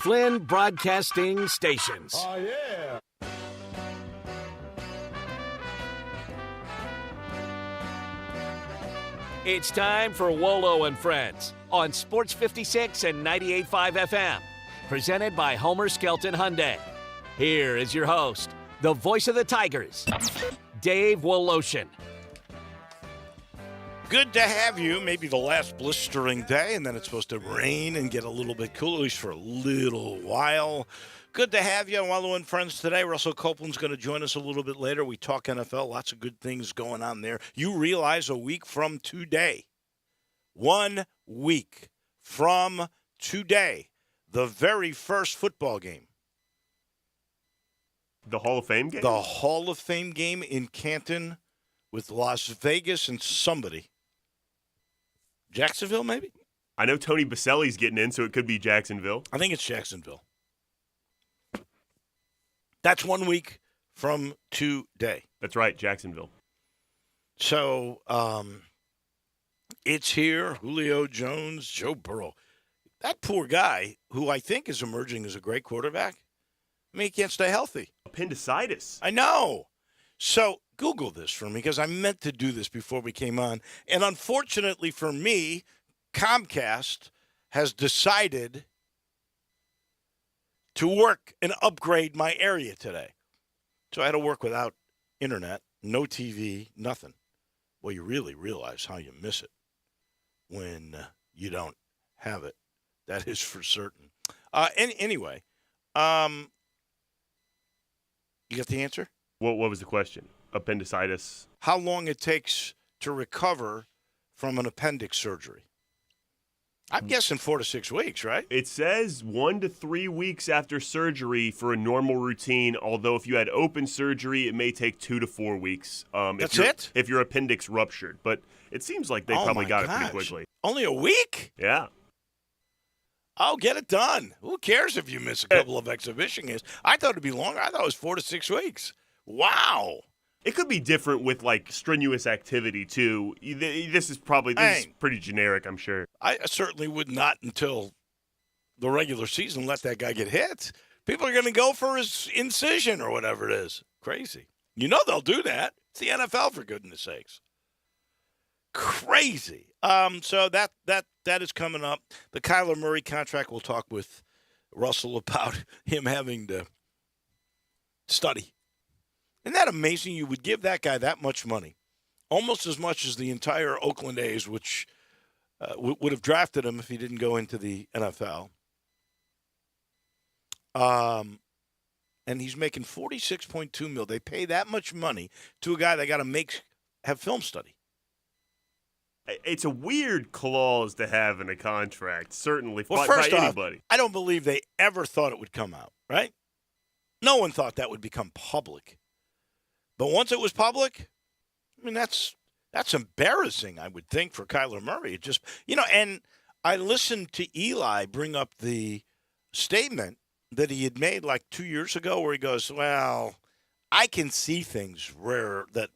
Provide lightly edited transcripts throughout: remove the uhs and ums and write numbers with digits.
Flynn Broadcasting Stations. Oh, yeah. It's time for Wolo and Friends on Sports 56 and 98.5 FM. Presented by Homer Skelton Hyundai. Here is your host, the voice of the Tigers, Dave Woloshin. Good to have you. Maybe the last blistering day, and then it's supposed to rain and get a little bit cooler, at least for a little while. Good to have you on Wolo and Friends today. Russell Copeland's going to join us a little bit later. We talk NFL. Lots of good things going on there. You realize a week from today, 1 week from today, the very first football game. The Hall of Fame game? The Hall of Fame game in Canton with Las Vegas and somebody. Jacksonville, maybe? I know Tony Baselli's getting in, so it could be Jacksonville. I think it's Jacksonville. That's 1 week from today. That's right, Jacksonville. So it's here. Julio Jones, Joe Burrow. That poor guy, who I think is emerging as a great quarterback, I mean, he can't stay healthy. Appendicitis. I know. So Google this for me, because I meant to do this before we came on. And unfortunately for me, Comcast has decided to work and upgrade my area today. So I had to work without internet, no TV, nothing. Well, you really realize how you miss it when you don't have it. That is for certain. Anyway, you got the answer? What was the question? Appendicitis. How long it takes to recover from an appendix surgery? I'm guessing 4 to 6 weeks, right? It says 1 to 3 weeks after surgery for a normal routine, although if you had open surgery, it may take 2 to 4 weeks. That's it? If your appendix ruptured. But it seems like they probably got it pretty quickly. Only a week? Yeah. Oh, get it done. Who cares if you miss a couple of exhibition games? I thought it'd be longer. I thought it was 4 to 6 weeks. Wow. It could be different with, like, strenuous activity, too. This is pretty generic, I'm sure. I certainly would not until the regular season let that guy get hit. People are going to go for his incision or whatever it is. Crazy. You know they'll do that. It's the NFL, for goodness sakes. Crazy. So that is coming up. The Kyler Murray contract, we'll talk with Russell about him having to study. Isn't that amazing? You would give that guy that much money, almost as much as the entire Oakland A's, which would have drafted him if he didn't go into the NFL. And he's making $46.2 million. They pay that much money to a guy that got to have film study. It's a weird clause to have in a contract, certainly, well, by anybody. I don't believe they ever thought it would come out, right? No one thought that would become public. But once it was public, I mean, that's embarrassing, I would think, for Kyler Murray. It just, and I listened to Eli bring up the statement that he had made like 2 years ago where he goes, well, I can see things rare that,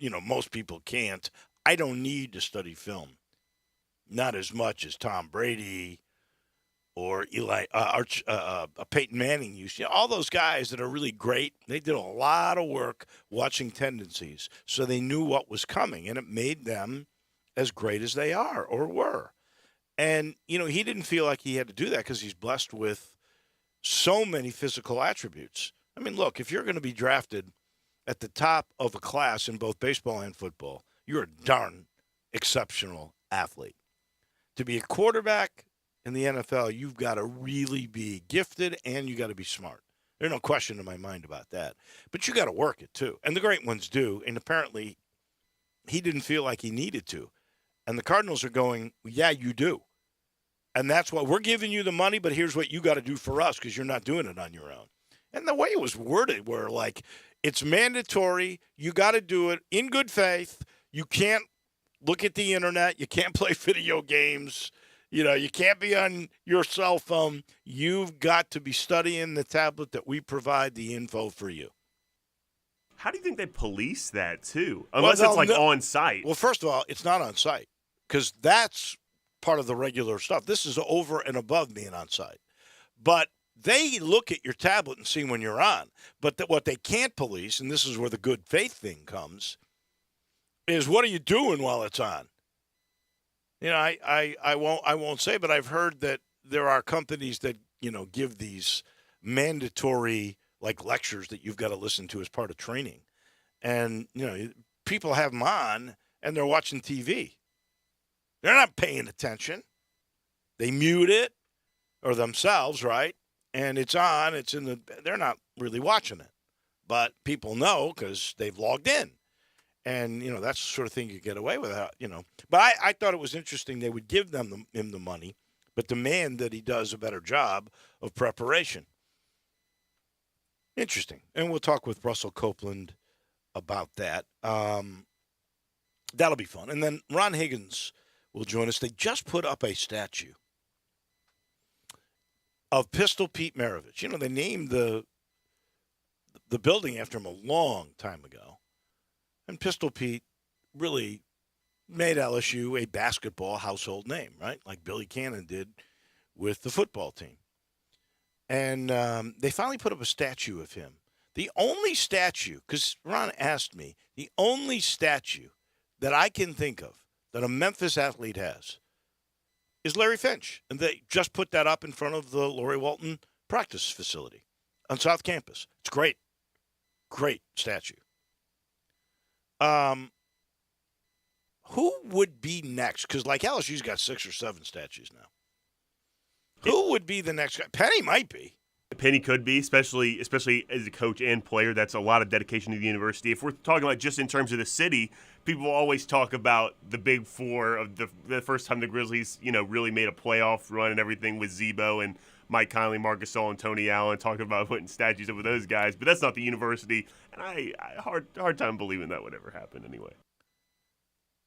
most people can't. I don't need to study film. Not as much as Tom Brady or Peyton Manning used. All those guys that are really great, they did a lot of work watching tendencies, so they knew what was coming, and it made them as great as they are or were. And, he didn't feel like he had to do that because he's blessed with so many physical attributes. I mean, look, if you're going to be drafted at the top of a class in both baseball and football, you're a darn exceptional athlete. To be a quarterback in the NFL, you've got to really be gifted and you got to be smart. There's no question in my mind about that. But you got to work it too. And the great ones do. And apparently he didn't feel like he needed to. And the Cardinals are going, yeah, you do. And that's why we're giving you the money, but here's what you got to do for us because you're not doing it on your own. And the way it was worded where, like, it's mandatory. You got to do it in good faith. You can't look at the internet. You can't play video games. You can't be on your cell phone. You've got to be studying the tablet that we provide the info for you. How do you think they police that, too? Unless it's, on site. Well, first of all, it's not on site because that's part of the regular stuff. This is over and above being on site. But They look at your tablet and see when you're on. But what they can't police, and this is where the good faith thing comes, is what are you doing while it's on? You know, I won't say, but I've heard that there are companies that, give these mandatory lectures that you've got to listen to as part of training. And, people have them on and they're watching TV. They're not paying attention. They mute it or themselves, right? And it's on, they're not really watching it. But people know because they've logged in. And, that's the sort of thing you get away with, But I thought it was interesting they would give him the money, but demand that he does a better job of preparation. Interesting. And we'll talk with Russell Copeland about that. That'll be fun. And then Ron Higgins will join us. They just put up a statue of Pistol Pete Maravich. They named the building after him a long time ago. And Pistol Pete really made LSU a basketball household name, right? Like Billy Cannon did with the football team. And they finally put up a statue of him. The only statue, because Ron asked me, the only statue that I can think of that a Memphis athlete has is Larry Finch. And they just put that up in front of the Laurie Walton practice facility on South Campus. It's great. Great statue. Who would be next? Because LSU's got 6 or 7 statues now. Who would be the next guy? Penny might be. Penny could be, especially as a coach and player. That's a lot of dedication to the university. If we're talking about just in terms of the city, people always talk about the Big Four of the first time the Grizzlies, really made a playoff run and everything with Zebo and Mike Conley, Marcus Gasol, and Tony Allen, talking about putting statues over those guys. But that's not the university, and I hard time believing that would ever happen anyway.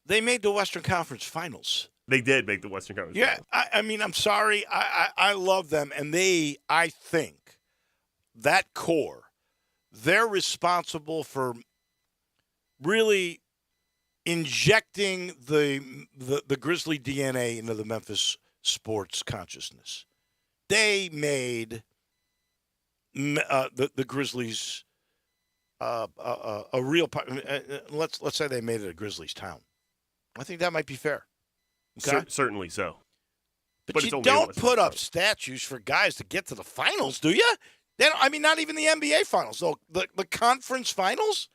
They made the Western Conference Finals. They did make the Western Conference Finals. Yeah, I mean, I'm sorry. I love them, and I think, that core, they're responsible for really injecting the Grizzly DNA into the Memphis sports consciousness. They made the Grizzlies a real. Let's say they made it a Grizzlies town. I think that might be fair. Okay? Certainly so. But you don't put up statues for guys to get to the finals, do you? Not even the NBA finals. So the conference finals.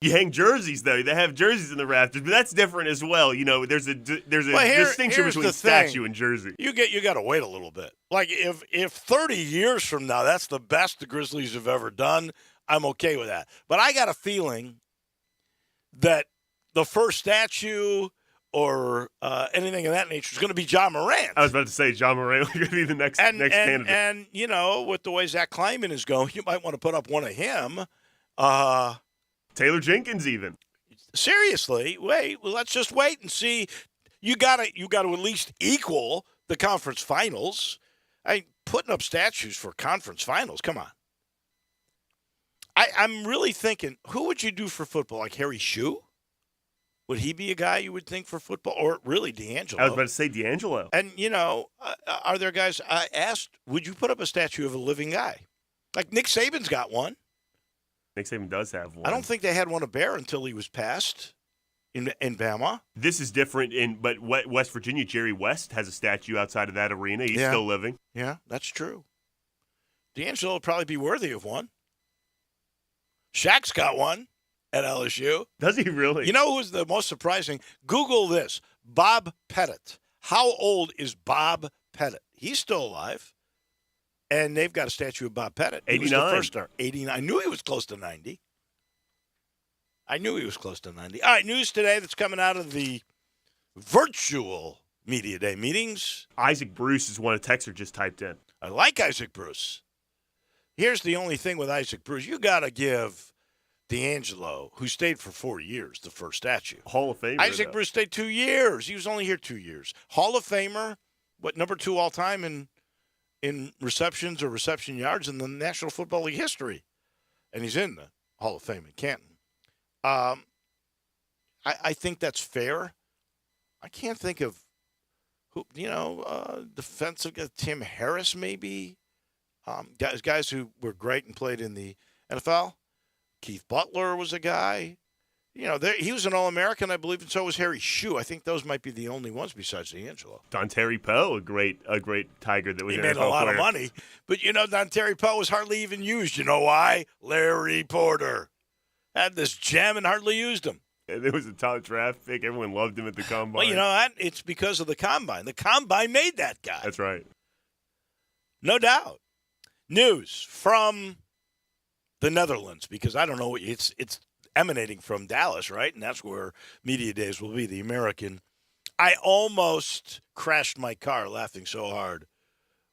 You hang jerseys, though. They have jerseys in the rafters, but that's different as well. There's a distinction between statue and jersey. You got to wait a little bit. If 30 years from now that's the best the Grizzlies have ever done, I'm okay with that. But I got a feeling that the first statue or anything of that nature is going to be John Morant. I was about to say John Morant going to be the next candidate. And with the way Zach Kleiman is going, you might want to put up one of him. Taylor Jenkins, even. Seriously, let's just wait and see. You got to at least equal the conference finals. Putting up statues for conference finals, come on. I'm really thinking, who would you do for football? Like Harry Shue? Would he be a guy you would think for football? Or really D'Angelo? I was about to say D'Angelo. And, are there guys, I asked, would you put up a statue of a living guy? Like Nick Saban's got one. Nick Saban does have one. I don't think they had one of Bear until he was passed in Bama. This is different, but West Virginia, Jerry West has a statue outside of that arena. He's still living. Yeah, that's true. D'Angelo would probably be worthy of one. Shaq's got one at LSU. Does he really? You know who was the most surprising? Google this. Bob Pettit. How old is Bob Pettit? He's still alive. And they've got a statue of Bob Pettit. 89. He was the first star. 89. I knew he was close to 90. All right, news today that's coming out of the virtual Media Day meetings. Isaac Bruce is one a texter just typed in. I like Isaac Bruce. Here's the only thing with Isaac Bruce. You got to give D'Angelo, who stayed for 4 years, the first statue. Hall of Famer. Isaac Bruce stayed 2 years. He was only here 2 years. Hall of Famer, number 2 all time in receptions or reception yards in the National Football League history. And he's in the Hall of Fame in Canton. I think that's fair. I can't think of who, defensive guy, Tim Harris maybe. Guys who were great and played in the NFL. Keith Butler was a guy. He was an All-American, I believe, and so was Harry Shue. I think those might be the only ones besides D'Angelo. Dontari Poe, a great Tiger that was he an made NFL a lot player. of money. But, Dontari Poe was hardly even used. You know why? Larry Porter had this gem and hardly used him. And it was a top draft pick. Everyone loved him at the Combine. Well, you know what? It's because of the Combine. The Combine made that guy. That's right. No doubt. News from the Netherlands, because I don't know. It's emanating from Dallas, right? And that's where Media Days will be, the American. I almost crashed my car laughing so hard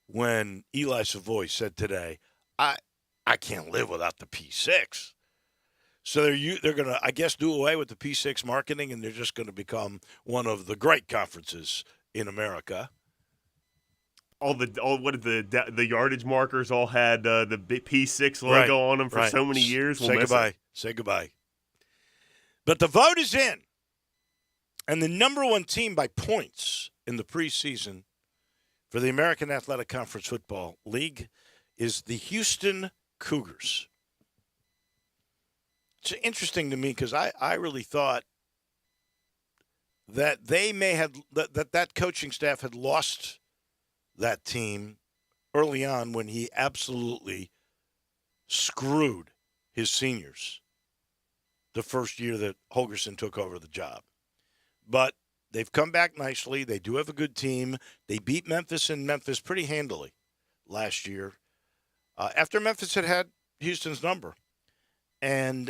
when Eli Savoy said today, I can't live without the P6. So they're going to, I guess, do away with the P6 marketing, and they're just going to become one of the great conferences in America. What did the yardage markers all had the P6 logo on them for so many years? Say goodbye. Say goodbye. But the vote is in, and the number one team by points in the preseason for the American Athletic Conference Football League is the Houston Cougars. It's interesting to me because I really thought that they may have that coaching staff had lost that team early on when he absolutely screwed his seniors the first year that Holgerson took over the job. But they've come back nicely. They do have a good team. They beat Memphis in Memphis pretty handily last year after Memphis had Houston's number. And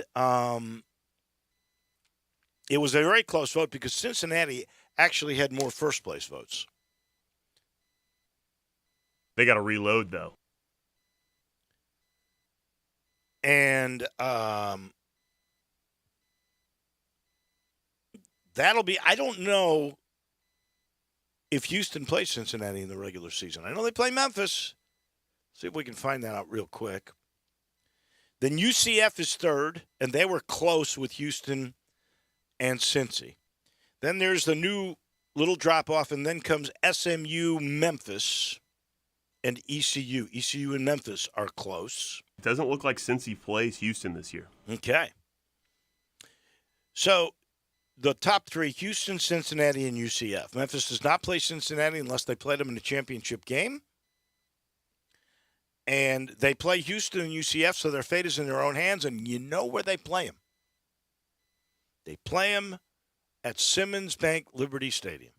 it was a very close vote because Cincinnati actually had more first-place votes. They got to reload, though. And that'll be – I don't know if Houston plays Cincinnati in the regular season. I know they play Memphis. See if we can find that out real quick. Then UCF is third, and they were close with Houston and Cincy. Then there's the new little drop-off, and then comes SMU, Memphis, and ECU. ECU and Memphis are close. It doesn't look like Cincy plays Houston this year. Okay. So the top three, Houston, Cincinnati, and UCF. Memphis does not play Cincinnati unless they play them in a championship game. And they play Houston and UCF, so their fate is in their own hands, and you know where they play them. They play them at Simmons Bank Liberty Stadium.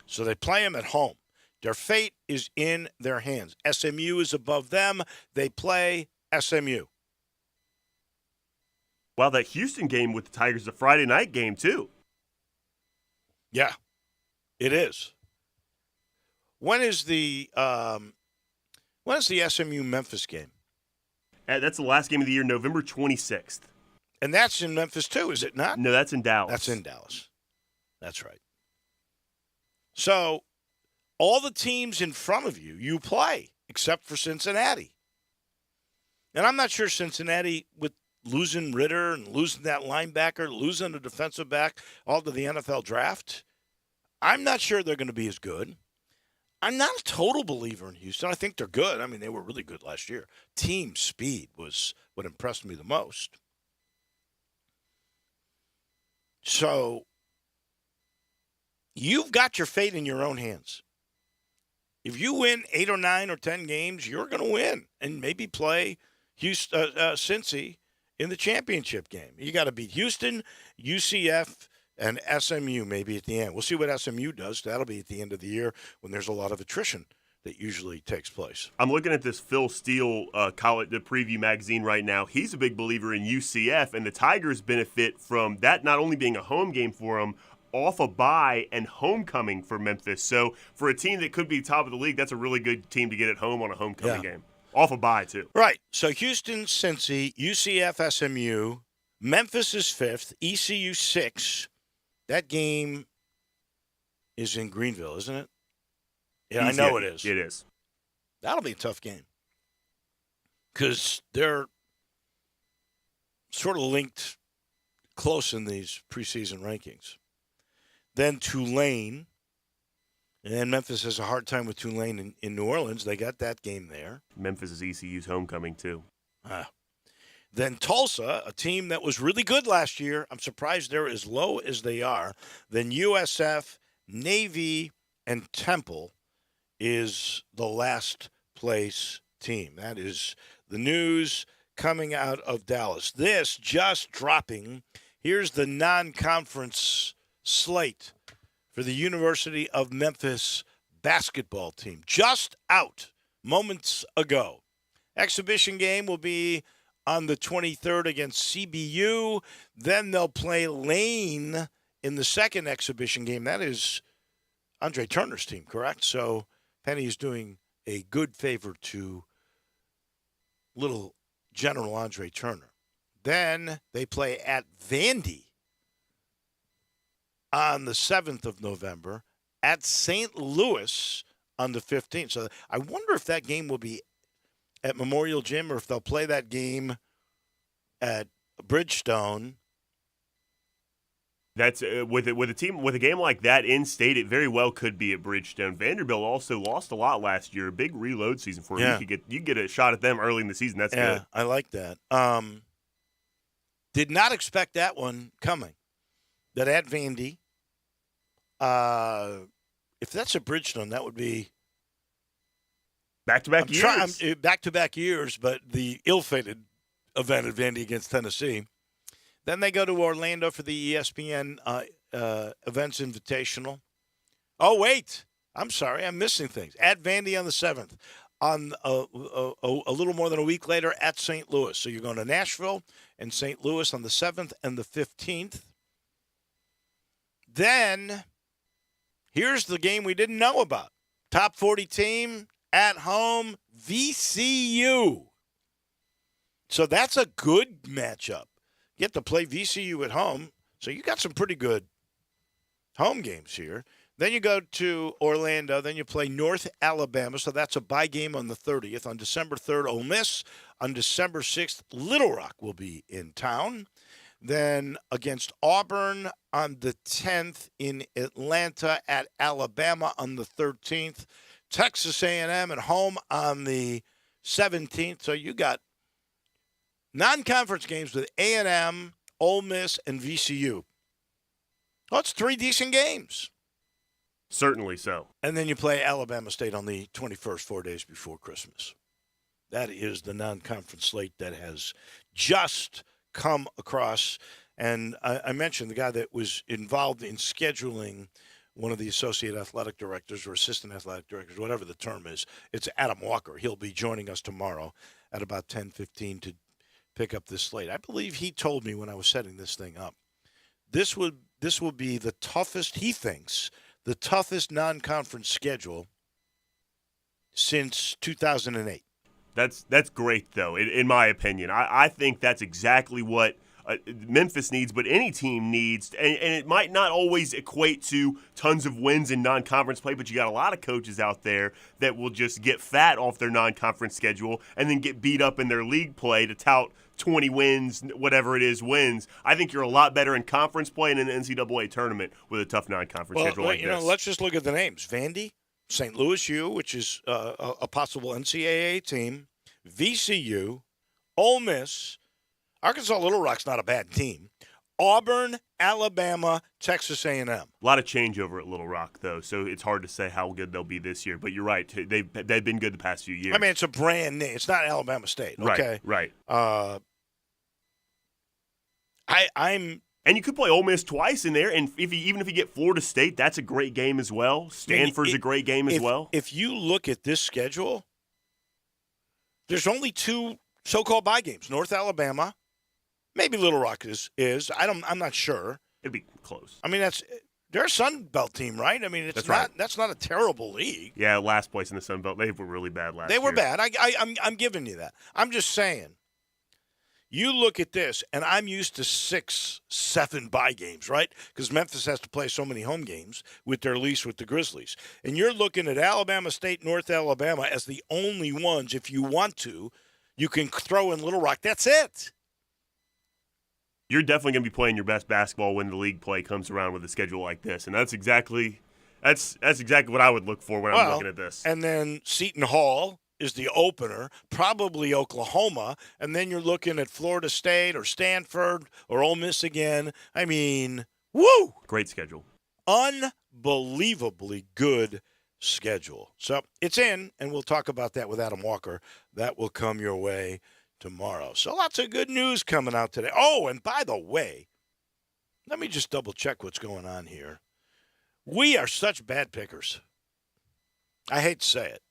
So they play them at home. Their fate is in their hands. SMU is above them. They play SMU. Wow, that Houston game with the Tigers is a Friday night game, too. Yeah, it is. When is the SMU Memphis game? That's the last game of the year, November 26th. And that's in Memphis too, is it not? No, that's in Dallas. That's in Dallas. That's right. So all the teams in front of you play, except for Cincinnati. And I'm not sure Cincinnati, with losing Ritter and losing that linebacker, losing a defensive back all to the NFL draft, I'm not sure they're going to be as good. I'm not a total believer in Houston. I think they're good. I mean, they were really good last year. Team speed was what impressed me the most. So you've got your fate in your own hands. If you win 8 or 9 or 10 games, you're going to win and maybe play Houston, Cincy in the championship game. You got to beat Houston, UCF, and SMU maybe at the end. We'll see what SMU does. That'll be at the end of the year when there's a lot of attrition that usually takes place. I'm looking at this Phil Steele college, the preview magazine right now. He's a big believer in UCF, and the Tigers benefit from that not only being a home game for them, off a bye and homecoming for Memphis. So for a team that could be top of the league, that's a really good team to get at home on a homecoming game. Off a bye, too. Right. So Houston, Cincy, UCF, SMU. Memphis is 5th. ECU 6th. That game is in Greenville, isn't it? Yeah, I know it is. It is. That'll be a tough game because they're sort of linked close in these preseason rankings. Then Tulane, And Memphis has a hard time with Tulane in New Orleans. They got that game there. Memphis is ECU's homecoming, too. Then Tulsa, a team that was really good last year. I'm surprised they're as low as they are. Then USF, Navy, and Temple is the last place team. That is the news coming out of Dallas. This just dropping. Here's the non-conference slate for the University of Memphis basketball team. Just out moments ago. Exhibition game will be on the 23rd against CBU. Then they'll play Lane in the second exhibition game. That is Andre Turner's team, correct? So Penny is doing a good favor to little General Andre Turner. Then they play at Vandy on the 7th of November, at St. Louis on the 15th. So I wonder if that game will be at Memorial Gym or if they'll play that game at Bridgestone. That's with a game like that in state, it very well could be at Bridgestone. Vanderbilt also lost a lot last year. A big reload season for them. Yeah. You get a shot at them early in the season. That's good. I like that. Did not expect that one coming. That at Vandy. If that's a Bridgestone, that would be back-to-back years. Back-to-back years, but the ill-fated event at Vandy against Tennessee. Then they go to Orlando for the ESPN Events Invitational. Oh, wait. I'm sorry. I'm missing things. At Vandy on the 7th. On a little more than a week later at St. Louis. So you're going to Nashville and St. Louis on the 7th and the 15th. Then here's the game we didn't know about. Top 40 team at home, VCU. So that's a good matchup. You get to play VCU at home. So you got some pretty good home games here. Then you go to Orlando. Then you play North Alabama. So that's a bye game on the 30th. On December 3rd, Ole Miss. On December 6th, Little Rock will be in town. Then against Auburn on the 10th, in Atlanta at Alabama on the 13th. Texas A&M at home on the 17th. So you got non-conference games with A&M, Ole Miss, and VCU. Well, it's 3 decent games. Certainly so. And then you play Alabama State on the 21st, 4 days before Christmas. That is the non-conference slate that has just come across. And I mentioned the guy that was involved in scheduling one of the associate athletic directors or assistant athletic directors, whatever the term is. It's Adam Walker. He'll be joining us tomorrow at about 10:15 to pick up this slate. I believe he told me when I was setting this thing up, this will be the toughest, he thinks, the toughest non-conference schedule since 2008. That's great, though, in my opinion. I think that's exactly what Memphis needs, but any team needs. And it might not always equate to tons of wins in non-conference play, but you got a lot of coaches out there that will just get fat off their non-conference schedule and then get beat up in their league play to tout 20 wins, whatever it is, wins. I think you're a lot better in conference play and in the NCAA tournament with a tough non-conference schedule like this. Let's just look at the names. Vandy, St. Louis U, which is a possible NCAA team, VCU, Ole Miss, Arkansas Little Rock's not a bad team, Auburn, Alabama, Texas A&M. A lot of changeover at Little Rock, though, so it's hard to say how good they'll be this year. But you're right. They've been good the past few years. I mean, it's a brand name. It's not Alabama State, okay? Right. And you could play Ole Miss twice in there, and even if you get Florida State, that's a great game as well. Stanford's a great game as well. If you look at this schedule, there's only 2 so-called bye games. North Alabama, maybe Little Rock is. I'm not sure. It'd be close. I mean, they're a Sun Belt team, right? I mean, that's not a terrible league. Yeah, last place in the Sun Belt. They were really bad last year. They were bad. I'm giving you that. I'm just saying. You look at this, and I'm used to 6, 7 bye games, right? Because Memphis has to play so many home games with their lease with the Grizzlies. And you're looking at Alabama State, North Alabama as the only ones, if you want to, you can throw in Little Rock. That's it. You're definitely going to be playing your best basketball when the league play comes around with a schedule like this. And that's exactly That's exactly what I would look for when I'm looking at this. And then Seton Hall is the opener, probably Oklahoma, and then you're looking at Florida State or Stanford or Ole Miss again. I mean, woo! Great schedule. Unbelievably good schedule. So it's in, and we'll talk about that with Adam Walker. That will come your way tomorrow. So lots of good news coming out today. Oh, and by the way, let me just double check what's going on here. We are such bad pickers. I hate to say it.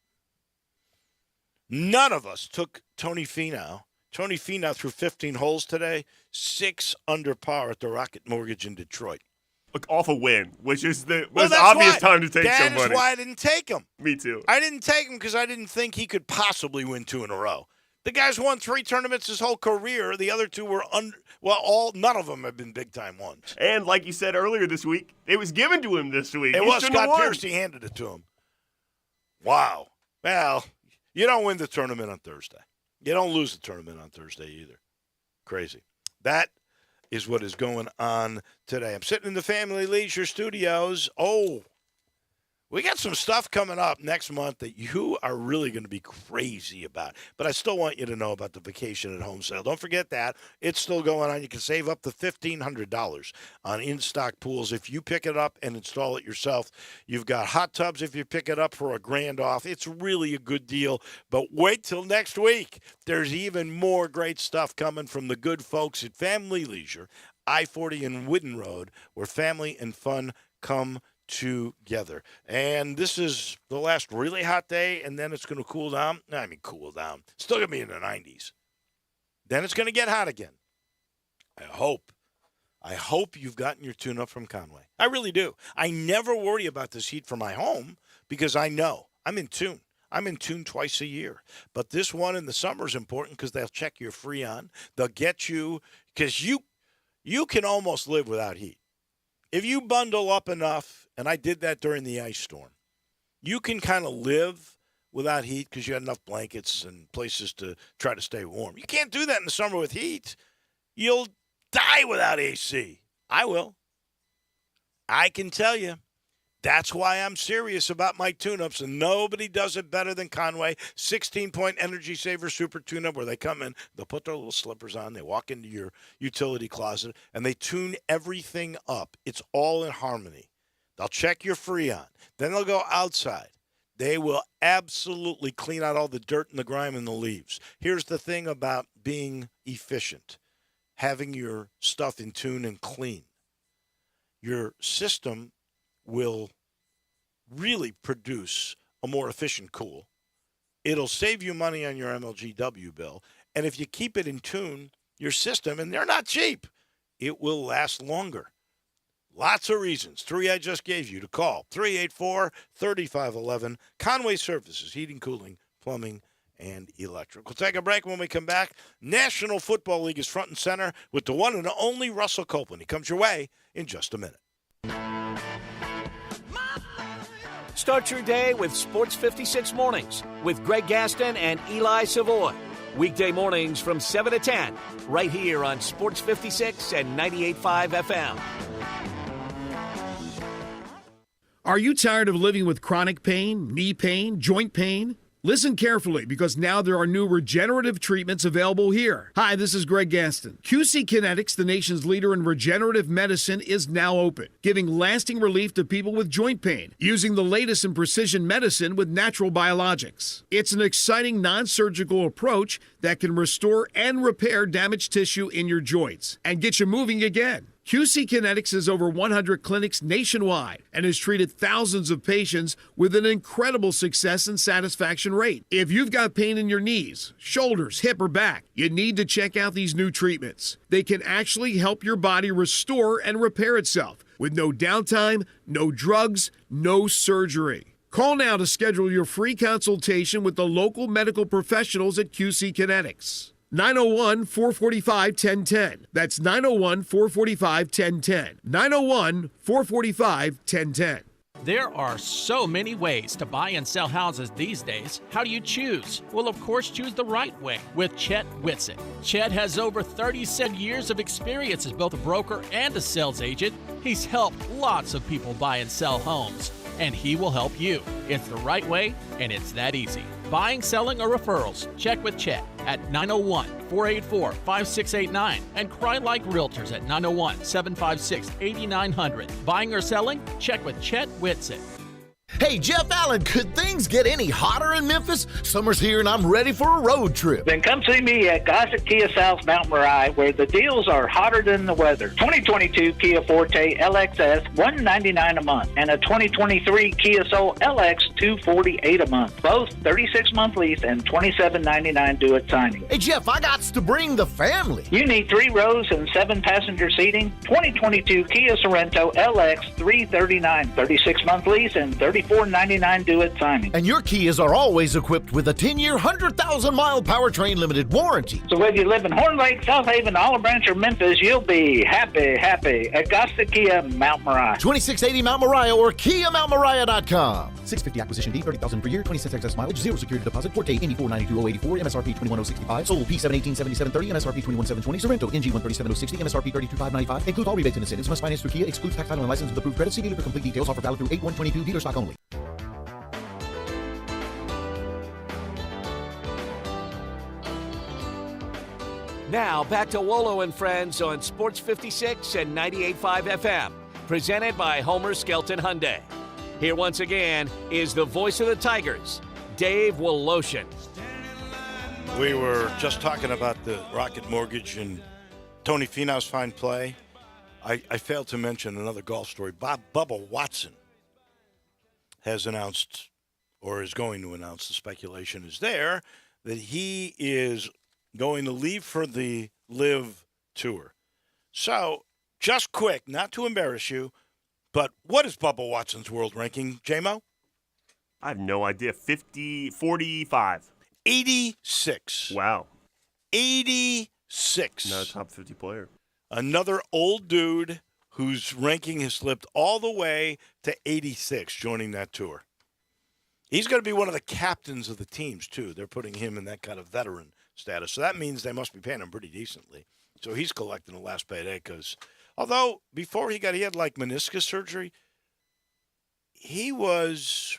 None of us took Tony Finau. Tony Finau threw 15 holes today, 6 under par at the Rocket Mortgage in Detroit. Look, off a win, which is the most obvious time to take somebody. That is why I didn't take him. Me too. I didn't take him because I didn't think he could possibly win 2 in a row. The guy's won 3 tournaments his whole career. The other 2 were none of them have been big-time ones. And like you said earlier this week, it was given to him this week. It was Scott Pierce. He handed it to him. Wow. Well, you don't win the tournament on Thursday. You don't lose the tournament on Thursday either. Crazy. That is what is going on today. I'm sitting in the Family Leisure Studios. Oh, we got some stuff coming up next month that you are really going to be crazy about. But I still want you to know about the Vacation at Home sale. Don't forget that. It's still going on. You can save up to $1,500 on in-stock pools if you pick it up and install it yourself. You've got hot tubs if you pick it up for $1,000 off. It's really a good deal. But wait till next week. There's even more great stuff coming from the good folks at Family Leisure, I-40 and Whidden Road, where family and fun come together. And this is the last really hot day, and then it's going to cool down. Cool down. Still going to be in the 90s. Then it's going to get hot again. I hope you've gotten your tune-up from Conway. I really do. I never worry about this heat for my home because I know I'm in tune. I'm in tune twice a year. But this one in the summer is important because they'll check your Freon. They'll get you because you can almost live without heat. If you bundle up enough, and I did that during the ice storm, you can kind of live without heat because you had enough blankets and places to try to stay warm. You can't do that in the summer with heat. You'll die without AC. I will. I can tell you. That's why I'm serious about my tune-ups, and nobody does it better than Conway. 16-point Energy Saver Super Tune-Up where they come in, they'll put their little slippers on, they walk into your utility closet, and they tune everything up. It's all in harmony. They'll check your Freon. Then they'll go outside. They will absolutely clean out all the dirt and the grime and the leaves. Here's the thing about being efficient, having your stuff in tune and clean. Your system will really produce a more efficient cool. It'll save you money on your MLGW bill. And if you keep it in tune, your system, and they're not cheap, it will last longer. Lots of reasons. 3 I just gave you to call. 384-3511. Conway Services, heating, cooling, plumbing, and electric. We'll take a break. When we come back, National Football League is front and center with the one and only Russell Copeland. He comes your way in just a minute. Start your day with Sports 56 Mornings with Greg Gaston and Eli Savoy. Weekday mornings from 7 to 10, right here on Sports 56 and 98.5 FM. Are you tired of living with chronic pain, knee pain, joint pain? Listen carefully because now there are new regenerative treatments available here. Hi, this is Greg Gaston. QC Kinetics, the nation's leader in regenerative medicine, is now open, giving lasting relief to people with joint pain using the latest in precision medicine with natural biologics. It's an exciting non-surgical approach that can restore and repair damaged tissue in your joints and get you moving again. QC Kinetics has over 100 clinics nationwide and has treated thousands of patients with an incredible success and satisfaction rate. If you've got pain in your knees, shoulders, hip, or back, you need to check out these new treatments. They can actually help your body restore and repair itself with no downtime, no drugs, no surgery. Call now to schedule your free consultation with the local medical professionals at QC Kinetics. 901-445-1010. That's 901-445-1010. 901-445-1010. There are so many ways to buy and sell houses these days. How do you choose? Well, of course, choose the right way with Chet Whitsitt. Chet has over 37 years of experience as both a broker and a sales agent. He's helped lots of people buy and sell homes. and he will help you. It's the right way, and it's that easy. Buying, selling, or referrals, check with Chet at 901-484-5689 and Cry Like Realtors at 901-756-8900. Buying or selling? Check with Chet Whitsitt. Hey, Jeff Allen, could things get any hotter in Memphis? Summer's here and I'm ready for a road trip. Then come see me at Gossett Kia South Mount Moriah, where the deals are hotter than the weather. 2022 Kia Forte LXS, $199 a month, and a 2023 Kia Soul LX, $248 a month. Both 36-month lease and $27.99 due at signing. Hey, Jeff, I got to bring the family. You need 3 rows and 7-passenger seating. 2022 Kia Sorento LX, $339, 36-month lease and $34.99 due at signing. And your Kias are always equipped with a 10-year, 100,000-mile powertrain limited warranty. So whether you live in Horn Lake, South Haven, Olive Branch, or Memphis, you'll be happy at Gossett Kia Mount Moriah. 2680 Mount Moriah or KiaMountMoriah.com. 650 acquisition fee, 30,000 per year, 26 excess mileage, 0 security deposit, Forte, Indy 492,084, MSRP 21,065, Soul P718,7730, MSRP 21,720, Sorrento, NG 137,060, MSRP 32,595. Includes all rebates and incentives. Must finance through Kia. Excludes tax title and license with approved credit. See dealer for complete details. Offer valid through 8/1/22. Dealer stock only. Now back to Wolo and Friends on Sports 56 and 98.5 FM, presented by Homer Skelton Hyundai. Here once again is the voice of the Tigers, Dave Woloshin. We were just talking about the Rocket Mortgage and Tony Finau's fine play. I failed to mention another golf story. Bubba Watson has announced, or is going to announce, the speculation is there, that he is going to leave for the Live Tour. So, just quick, not to embarrass you, but what is Bubba Watson's world ranking, J-Mo? I have no idea. 45. 86. Wow. 86. Not a top 50 player. Another old dude whose ranking has slipped all the way to 86 joining that tour. He's going to be one of the captains of the teams, too. They're putting him in that kind of veteran status. So that means they must be paying him pretty decently. So he's collecting the last payday because, although before he had like meniscus surgery, he was,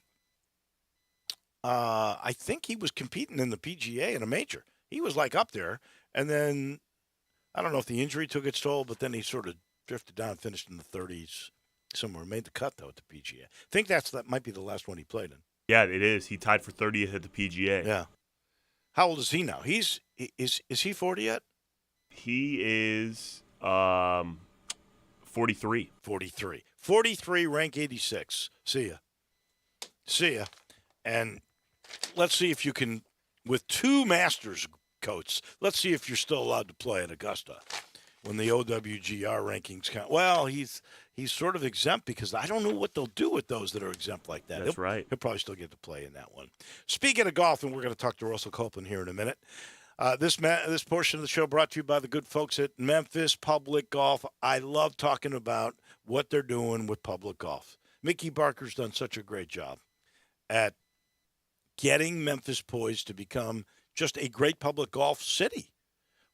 I think he was competing in the PGA in a major. He was like up there. And then, I don't know if the injury took its toll, but then he sort of drifted down, finished in the 30s somewhere. Made the cut, though, at the PGA. I think that might be the last one he played in. Yeah, it is. He tied for 30th at the PGA. Yeah. How old is he now? Is he 40 yet? He is 43. 43, rank 86. See ya. And let's see if you can, with 2 Masters coats, let's see if you're still allowed to play at Augusta when the OWGR rankings count. Well, he's sort of exempt because I don't know what they'll do with those that are exempt like that. That's right. He'll probably still get to play in that one. Speaking of golf, and we're going to talk to Russell Copeland here in a minute. This portion of the show brought to you by the good folks at Memphis Public Golf. I love talking about what they're doing with public golf. Mickey Barker's done such a great job at getting Memphis poised to become just a great public golf city.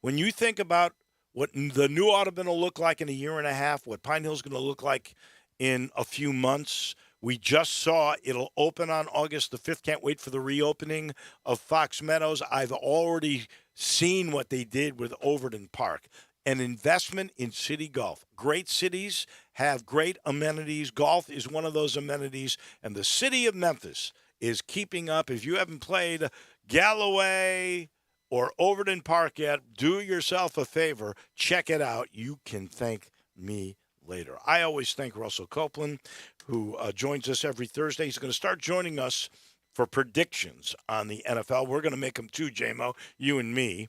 When you think about what the new Audubon will look like in a year and a half, what Pine Hill's going to look like in a few months, we just saw it'll open on August the 5th. Can't wait for the reopening of Fox Meadows. I've already seen what they did with Overton Park. An investment in city golf. Great cities have great amenities. Golf is one of those amenities, and the city of Memphis is keeping up. If you haven't played Galloway or Overton Park yet, do yourself a favor. Check it out. You can thank me later. I always thank Russell Copeland, who joins us every Thursday. He's going to start joining us for predictions on the NFL. We're going to make them too, J-Mo, you and me.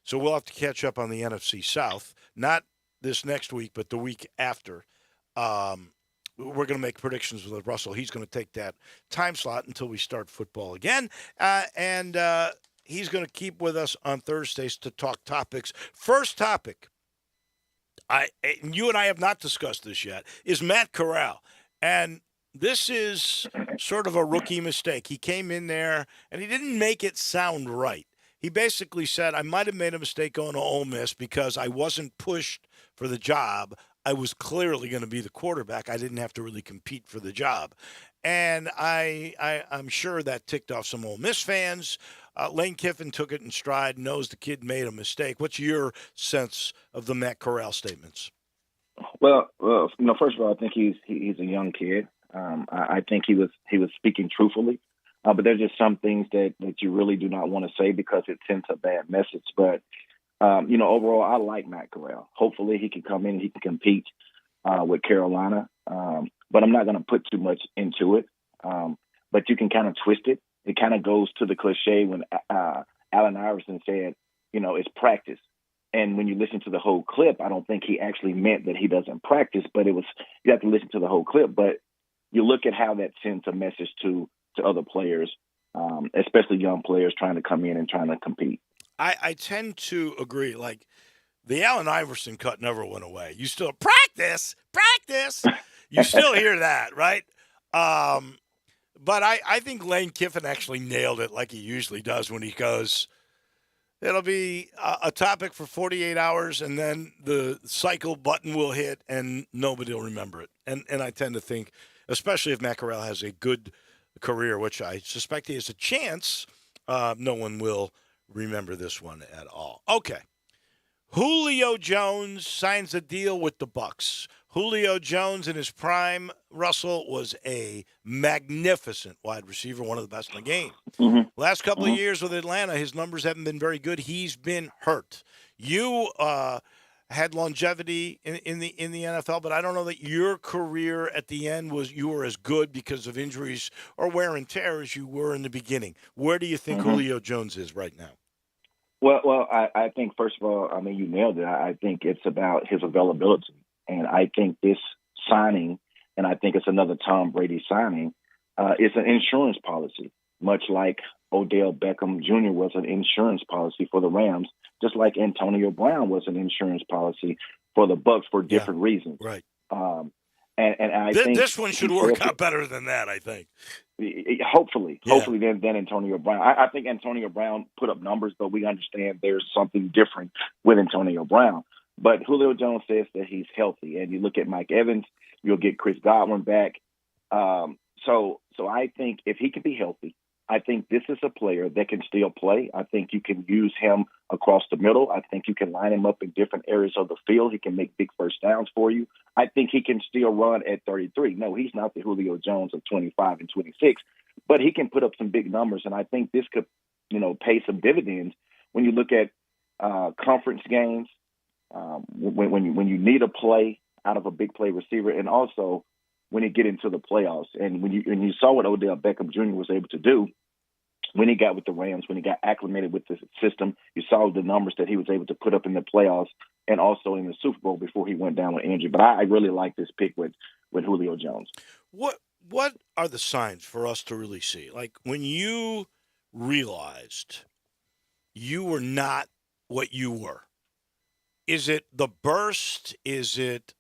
So we'll have to catch up on the NFC South. Not this next week, but the week after. We're going to make predictions with Russell. He's going to take that time slot until we start football again. And he's going to keep with us on Thursdays to talk topics. First topic, you and I have not discussed this yet, is Matt Corral. And this is sort of a rookie mistake. He came in there, and he didn't make it sound right. He basically said, I might have made a mistake going to Ole Miss because I wasn't pushed for the job. I was clearly going to be the quarterback. I didn't have to really compete for the job. And I'm sure that ticked off some Ole Miss fans. Lane Kiffin took it in stride, knows the kid made a mistake. What's your sense of the Matt Corral statements? Well, first of all, I think he's a young kid. I think he was speaking truthfully, but there's just some things that you really do not want to say because it sends a bad message. But overall, I like Matt Corral. Hopefully, he can come in and he can compete with Carolina. But I'm not going to put too much into it. But you can kind of twist it. It kind of goes to the cliche when Allen Iverson said, it's practice. And when you listen to the whole clip, I don't think he actually meant that he doesn't practice, but you have to listen to the whole clip. But you look at how that sends a message to other players, especially young players trying to come in and trying to compete. I tend to agree. Like, the Allen Iverson cut never went away. You still practice. You still hear that, right? But I think Lane Kiffin actually nailed it like he usually does when he goes, it'll be a topic for 48 hours, and then the cycle button will hit, and nobody will remember it. And I tend to think, especially if Matt Corral has a good career, which I suspect he has a chance, no one will remember this one at all. Okay. Julio Jones signs a deal with the Bucs. Julio Jones in his prime, Russell, was a magnificent wide receiver, one of the best in the game. Mm-hmm. Last couple of years with Atlanta, his numbers haven't been very good. He's been hurt. You had longevity in the NFL, but I don't know that your career at the end you were as good because of injuries or wear and tear as you were in the beginning. Where do you think Julio Jones is right now? Well, I think, first of all, I mean, you nailed it. I think it's about his availability. And I think this signing, and I think it's another Tom Brady signing, is an insurance policy, much like Odell Beckham Jr. was an insurance policy for the Rams, just like Antonio Brown was an insurance policy for the Bucs for different reasons. Right. And I think this one should work out better than that, I think. Hopefully than Antonio Brown. I think Antonio Brown put up numbers, but we understand there's something different with Antonio Brown. But Julio Jones says that he's healthy, and you look at Mike Evans, you'll get Chris Godwin back. So I think if he can be healthy, I think this is a player that can still play. I think you can use him across the middle. I think you can line him up in different areas of the field. He can make big first downs for you. I think he can still run at 33. No, he's not the Julio Jones of 25 and 26, but he can put up some big numbers, and I think this could, pay some dividends when you look at conference games, when you need a play out of a big play receiver, and also when you get into the playoffs. And when you saw what Odell Beckham Jr. was able to do when he got with the Rams, when he got acclimated with the system, you saw the numbers that he was able to put up in the playoffs and also in the Super Bowl before he went down with injury. But I really like this pick with Julio Jones. What are the signs for us to really see? Like, when you realized you were not what you were, is it the burst? Is it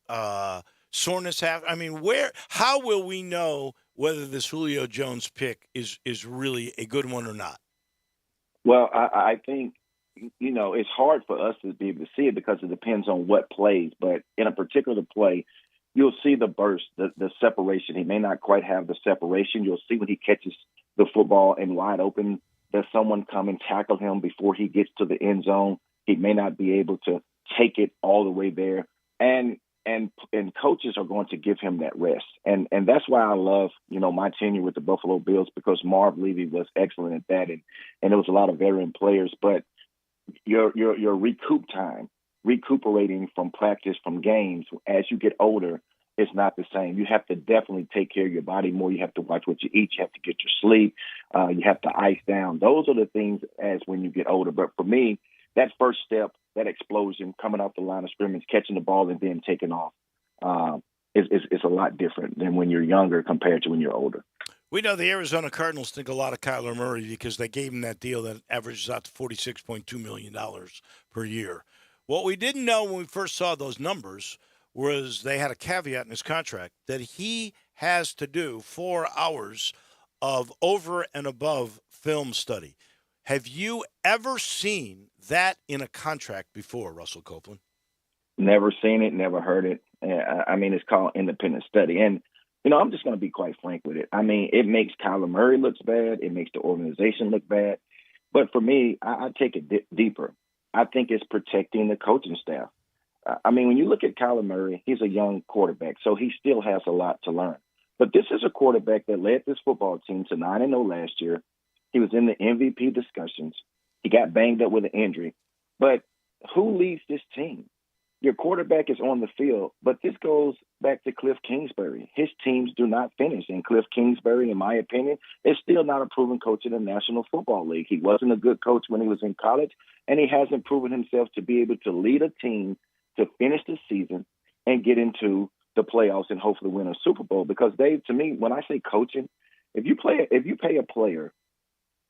soreness? How will we know whether this Julio Jones pick is really a good one or not? Well, I think, it's hard for us to be able to see it because it depends on what plays. But in a particular play, you'll see the burst, the separation. He may not quite have the separation. You'll see when he catches the football and wide open, there's someone come and tackle him before he gets to the end zone. He may not be able to take it all the way there. And coaches are going to give him that rest. And that's why I love, my tenure with the Buffalo Bills, because Marv Levy was excellent at that. And there was a lot of veteran players, but your recuperating from practice, from games, as you get older, is not the same. You have to definitely take care of your body more. You have to watch what you eat. You have to get your sleep. You have to ice down. Those are the things as when you get older. But for me, that first step, that explosion, coming off the line of scrimmage, catching the ball and then taking off, is a lot different than when you're younger compared to when you're older. We know the Arizona Cardinals think a lot of Kyler Murray because they gave him that deal that averages out to $46.2 million per year. What we didn't know when we first saw those numbers was they had a caveat in his contract that he has to do 4 hours of over and above film study. Have you ever seen that in a contract before, Russell Copeland? Never seen it, never heard it. It's called independent study. And I'm just going to be quite frank with it. I mean, it makes Kyler Murray look bad. It makes the organization look bad. But for me, I take it deeper. I think it's protecting the coaching staff. I mean, when you look at Kyler Murray, he's a young quarterback, so he still has a lot to learn. But this is a quarterback that led this football team to 9-0 last year. He was in the MVP discussions. He got banged up with an injury. But who leads this team? Your quarterback is on the field, but this goes back to Cliff Kingsbury. His teams do not finish, and Cliff Kingsbury, in my opinion, is still not a proven coach in the National Football League. He wasn't a good coach when he was in college, and he hasn't proven himself to be able to lead a team to finish the season and get into the playoffs and hopefully win a Super Bowl. Because, Dave, to me, when I say coaching, if you pay a player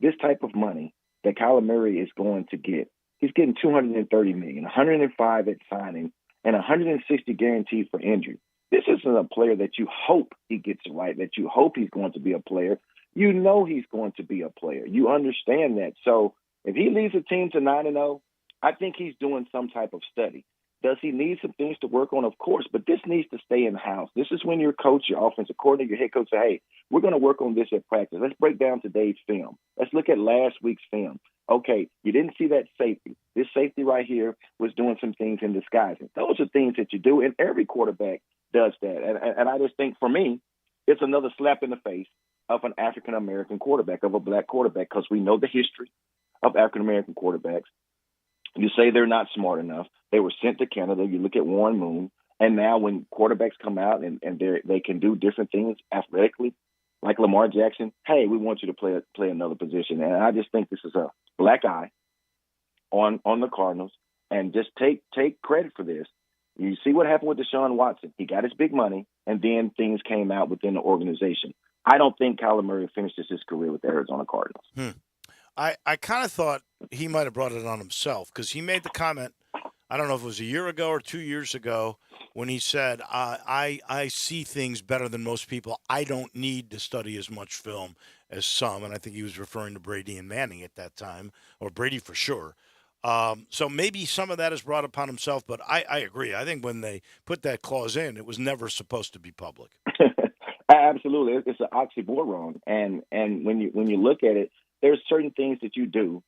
this type of money that Kyler Murray is going to get, he's getting $230 million, $105 at signing, and $160 guaranteed for injury. This isn't a player that you hope he gets it right, that you hope he's going to be a player. You know he's going to be a player. You understand that. So if he leads a team to 9-0, I think he's doing some type of study. Does he need some things to work on? Of course, but this needs to stay in-house. This is when your coach, your offensive coordinator, your head coach say, hey, we're going to work on this at practice. Let's break down today's film. Let's look at last week's film. Okay, you didn't see that safety. This safety right here was doing some things in disguise. Those are things that you do, and every quarterback does that. And I just think, for me, it's another slap in the face of an African-American quarterback, of a black quarterback, because we know the history of African-American quarterbacks. You say they're not smart enough. They were sent to Canada. You look at Warren Moon. And now when quarterbacks come out and they can do different things athletically, like Lamar Jackson, hey, we want you to play another position. And I just think this is a black eye on the Cardinals. And just take credit for this. You see what happened with Deshaun Watson. He got his big money, and then things came out within the organization. I don't think Kyler Murray finishes his career with the Arizona Cardinals. I kind of thought he might have brought it on himself, because he made the comment, I don't know if it was a year ago or 2 years ago, when he said, I see things better than most people. I don't need to study as much film as some. And I think he was referring to Brady and Manning at that time, or Brady for sure. So maybe some of that is brought upon himself, but I agree. I think when they put that clause in, it was never supposed to be public. Absolutely. It's an oxymoron. And when you look at it, there's certain things that you do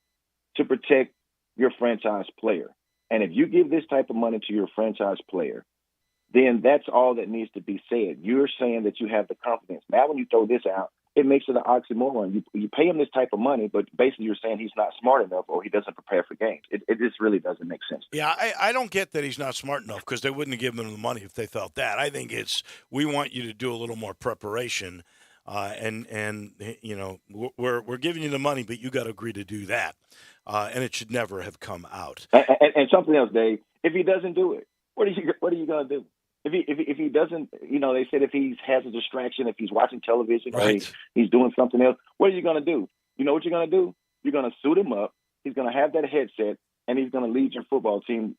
to protect your franchise player. And if you give this type of money to your franchise player, then that's all that needs to be said. You're saying that you have the confidence. Now, when you throw this out, it makes it an oxymoron. You pay him this type of money, but basically you're saying he's not smart enough or he doesn't prepare for games. It just really doesn't make sense. Yeah, I don't get that he's not smart enough, because they wouldn't have given him the money if they felt that. I think it's, we want you to do a little more preparation, and you know, we're giving you the money, but you got to agree to do that, and it should never have come out. And something else, Dave. If he doesn't do it, what are you going to do? If he doesn't, you know, they said if he has a distraction, if he's watching television, right, or he's doing something else, what are you going to do? You know what you're going to do? You're going to suit him up. He's going to have that headset, and he's going to lead your football team.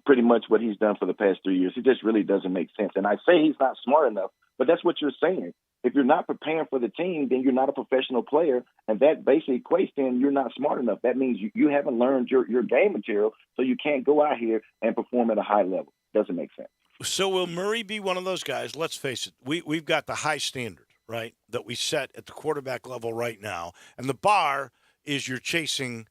Pretty much what he's done for the past 3 years. It just really doesn't make sense. And I say he's not smart enough, but that's what you're saying. If you're not preparing for the team, then you're not a professional player, and that basically equates then you're not smart enough. That means you haven't learned your game material, so you can't go out here and perform at a high level. Doesn't make sense. So will Murray be one of those guys? Let's face it, we've got the high standard, right, that we set at the quarterback level right now. And the bar is you're chasing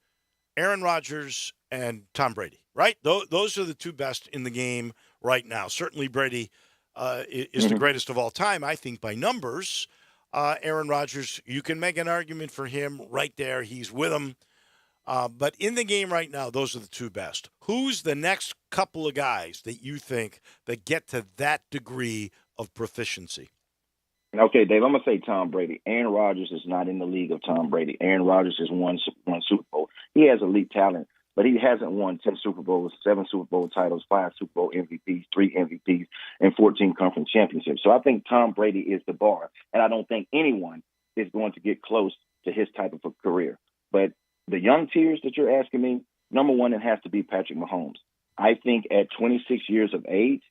Aaron Rodgers and Tom Brady, right? Those are the two best in the game right now. Certainly Brady is the greatest of all time, I think, by numbers. Aaron Rodgers, you can make an argument for him right there. He's with him. But in the game right now, those are the two best. Who's the next couple of guys that you think that get to that degree of proficiency? Okay, Dave, I'm going to say Tom Brady. Aaron Rodgers is not in the league of Tom Brady. Aaron Rodgers has won Super Bowl. He has elite talent, but he hasn't won 10 Super Bowls, 7 Super Bowl titles, 5 Super Bowl MVPs, 3 MVPs, and 14 conference championships. So I think Tom Brady is the bar, and I don't think anyone is going to get close to his type of a career. But the young tiers that you're asking me, number one, it has to be Patrick Mahomes. I think at 26 years of age,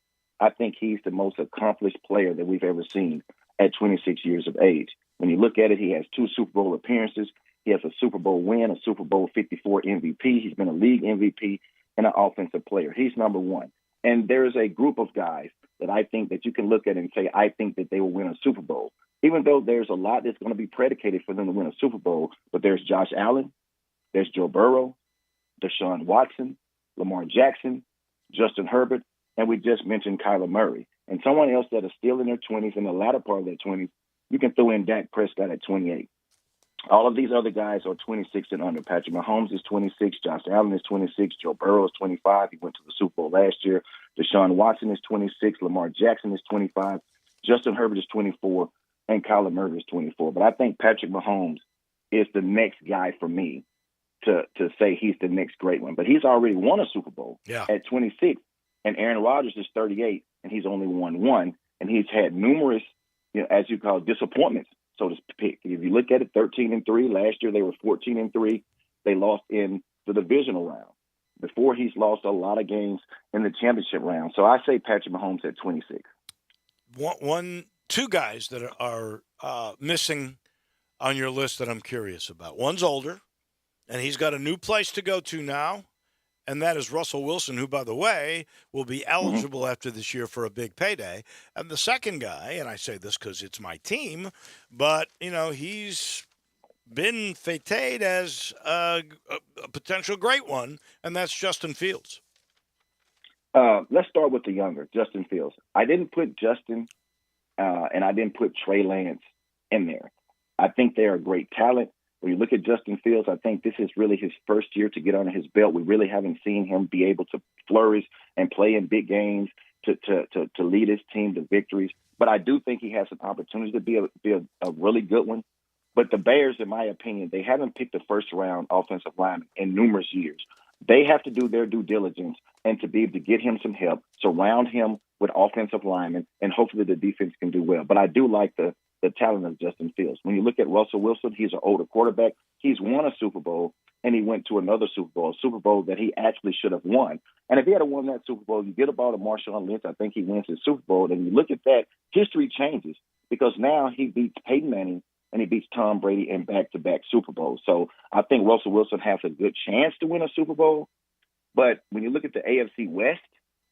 I think he's the most accomplished player that we've ever seen at 26 years of age. When you look at it, he has 2 Super Bowl appearances. He has a Super Bowl win, a Super Bowl 54 MVP. He's been a league MVP and an offensive player. He's number one. And there's a group of guys that I think that you can look at and say, I think that they will win a Super Bowl. Even though there's a lot that's going to be predicated for them to win a Super Bowl, but there's Josh Allen, there's Joe Burrow, Deshaun Watson, Lamar Jackson, Justin Herbert, and we just mentioned Kyler Murray. And someone else that is still in their 20s, in the latter part of their 20s, you can throw in Dak Prescott at 28. All of these other guys are 26 and under. Patrick Mahomes is 26. Josh Allen is 26. Joe Burrow is 25. He went to the Super Bowl last year. Deshaun Watson is 26. Lamar Jackson is 25. Justin Herbert is 24. And Kyler Murray is 24. But I think Patrick Mahomes is the next guy for me to say he's the next great one. But he's already won a Super Bowl at 26. And Aaron Rodgers is 38, and he's only won one. And he's had numerous, as you call it, disappointments, so to speak. If you look at it, 13-3. Last year they were 14-3. They lost in the divisional round. Before, he's lost a lot of games in the championship round. So I say Patrick Mahomes at 26. Two guys that are missing on your list that I'm curious about. One's older, and he's got a new place to go to now, and that is Russell Wilson, who, by the way, will be eligible after this year for a big payday. And the second guy, and I say this because it's my team, but, he's been feted as a potential great one, and that's Justin Fields. Let's start with the younger, Justin Fields. I didn't put Justin and I didn't put Trey Lance in there. I think they are great talent. When you look at Justin Fields, I think this is really his first year to get under his belt. We really haven't seen him be able to flourish and play in big games to lead his team to victories. But I do think he has an opportunity to be a really good one. But the Bears, in my opinion, they haven't picked a first-round offensive lineman in numerous years. They have to do their due diligence and to be able to get him some help, surround him with offensive linemen, and hopefully the defense can do well. But I do like the talent of Justin Fields. When you look at Russell Wilson, he's an older quarterback. He's won a Super Bowl, and he went to another Super Bowl, a Super Bowl that he actually should have won. And if he had won that Super Bowl, you get a ball to Marshawn Lynch, I think he wins his Super Bowl. And you look at that, history changes because now he beats Peyton Manning and he beats Tom Brady in back-to-back Super Bowls. So I think Russell Wilson has a good chance to win a Super Bowl. But when you look at the AFC West,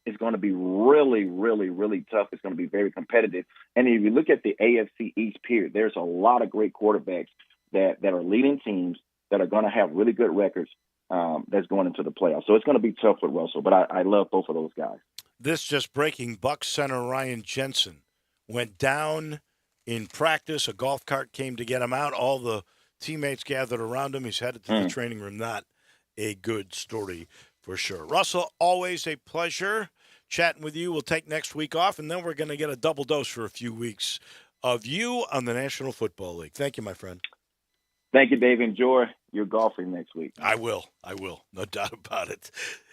it's going to be really, really, really tough. It's going to be very competitive. And if you look at the AFC East period, there's a lot of great quarterbacks that are leading teams that are going to have really good records that's going into the playoffs. So it's going to be tough with Russell, but I love both of those guys. This just breaking, Bucs center Ryan Jensen went down in practice. A golf cart came to get him out. All the teammates gathered around him. He's headed to the training room. Not a good story for sure. Russell, always a pleasure chatting with you. We'll take next week off, and then we're going to get a double dose for a few weeks of you on the National Football League. Thank you, my friend. Thank you, Dave. Enjoy your golfing next week. I will. No doubt about it.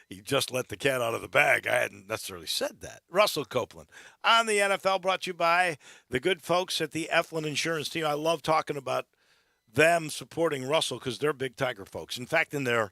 He just let the cat out of the bag. I hadn't necessarily said that. Russell Copeland on the NFL, brought to you by the good folks at the Eflin Insurance Team. I love talking about them supporting Russell because they're big Tiger folks. In fact, in their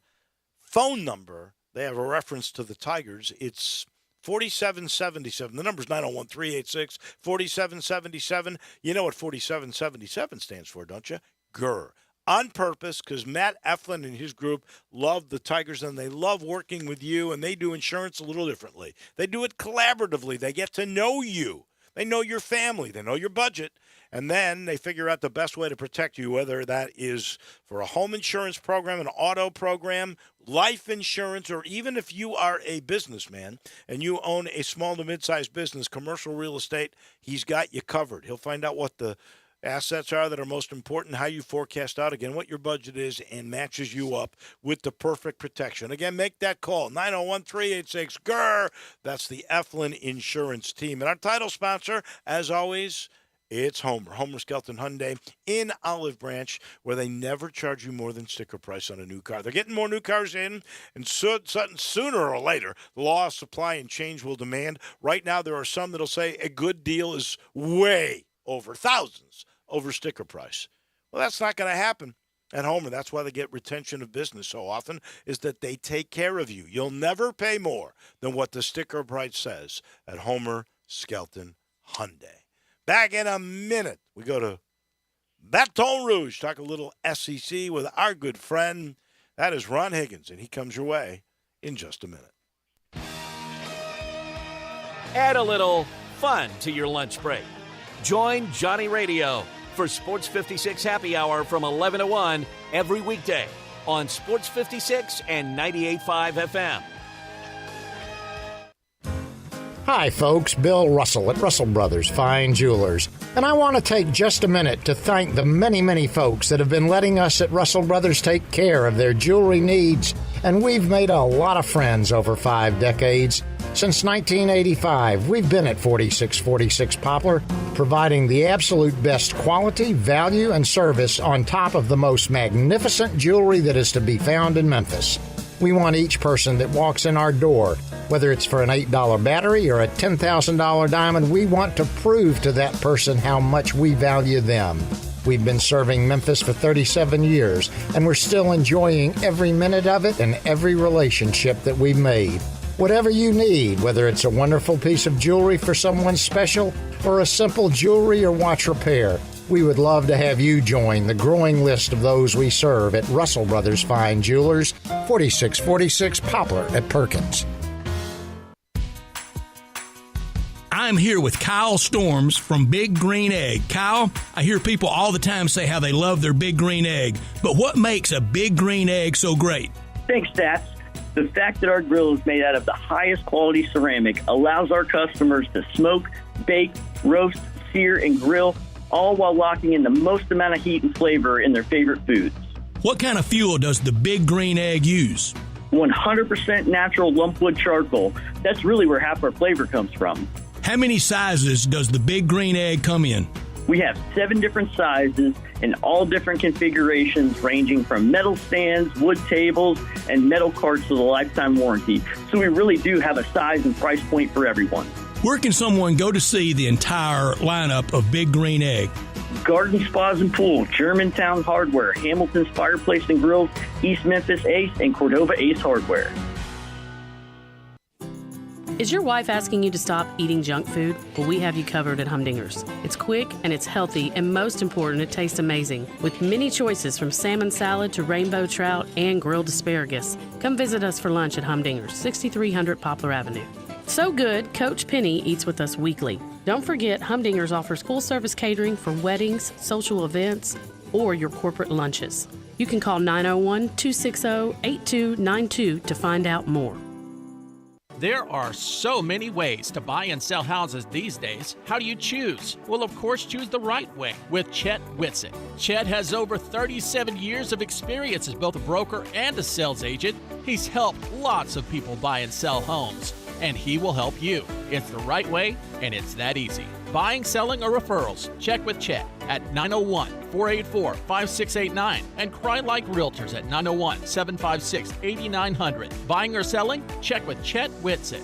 phone number, they have a reference to the Tigers. It's 4777. The number's 901-386-4777. You know what 4777 stands for, don't you? GER. On purpose, because Matt Eflin and his group love the Tigers, and they love working with you, and they do insurance a little differently. They do it collaboratively. They get to know you. They know your family. They know your budget. And then they figure out the best way to protect you, whether that is for a home insurance program, an auto program, life insurance, or even if you are a businessman and you own a small to mid-sized business, commercial real estate, he's got you covered. He'll find out what the assets are that are most important, how you forecast out, again, what your budget is, and matches you up with the perfect protection. Again, make that call, 901-386-GER. That's the Eflin Insurance Team. And our title sponsor, as always, it's Homer Skelton Hyundai in Olive Branch, where they never charge you more than sticker price on a new car. They're getting more new cars in, and sooner or later, the law of supply and change will demand. Right now, there are some that'll say a good deal is way over, thousands over sticker price. Well, that's not going to happen at Homer. That's why they get retention of business so often, is that they take care of you. You'll never pay more than what the sticker price says at Homer Skelton Hyundai. Back in a minute, we go to Baton Rouge, talk a little SEC with our good friend. That is Ron Higgins, and he comes your way in just a minute. Add a little fun to your lunch break. Join Johnny Radio for Sports 56 Happy Hour from 11 to 1 every weekday on Sports 56 and 98.5 FM. Hi, folks. Bill Russell at Russell Brothers Fine Jewelers. And I want to take just a minute to thank the many, many folks that have been letting us at Russell Brothers take care of their jewelry needs. And we've made a lot of friends over 5 decades. Since 1985, we've been at 4646 Poplar, providing the absolute best quality, value, and service on top of the most magnificent jewelry that is to be found in Memphis. We want each person that walks in our door, whether it's for an $8 battery or a $10,000 diamond, we want to prove to that person how much we value them. We've been serving Memphis for 37 years, and we're still enjoying every minute of it and every relationship that we've made. Whatever you need, whether it's a wonderful piece of jewelry for someone special or a simple jewelry or watch repair, we would love to have you join the growing list of those we serve at Russell Brothers Fine Jewelers, 4646 Poplar at Perkins. I'm here with Kyle Storms from Big Green Egg. Kyle, I hear people all the time say how they love their Big Green Egg, but what makes a Big Green Egg so great? Thanks, Stats. The fact that our grill is made out of the highest quality ceramic allows our customers to smoke, bake, roast, sear, and grill, all while locking in the most amount of heat and flavor in their favorite foods. What kind of fuel does the Big Green Egg use? 100% natural lumpwood charcoal. That's really where half our flavor comes from. How many sizes does the Big Green Egg come in? We have 7 different sizes and all different configurations ranging from metal stands, wood tables, and metal carts with a lifetime warranty. So we really do have a size and price point for everyone. Where can someone go to see the entire lineup of Big Green Egg? Garden Spas and Pool, Germantown Hardware, Hamilton's Fireplace and Grills, East Memphis Ace, and Cordova Ace Hardware. Is your wife asking you to stop eating junk food? Well, we have you covered at Humdinger's. It's quick and it's healthy, and most important, it tastes amazing. With many choices from salmon salad to rainbow trout and grilled asparagus. Come visit us for lunch at Humdinger's, 6300 Poplar Avenue. So good, Coach Penny eats with us weekly. Don't forget, Humdinger's offers full-service catering for weddings, social events, or your corporate lunches. You can call 901-260-8292 to find out more. There are so many ways to buy and sell houses these days. How do you choose? Well, of course, choose the right way with Chet Whitsitt. Chet has over 37 years of experience as both a broker and a sales agent. He's helped lots of people buy and sell homes, and he will help you. It's the right way, and it's that easy. Buying, selling, or referrals, check with Chet at 901-484-5689 and Cry Like Realtors at 901-756-8900. Buying or selling? Check with Chet Whitsitt.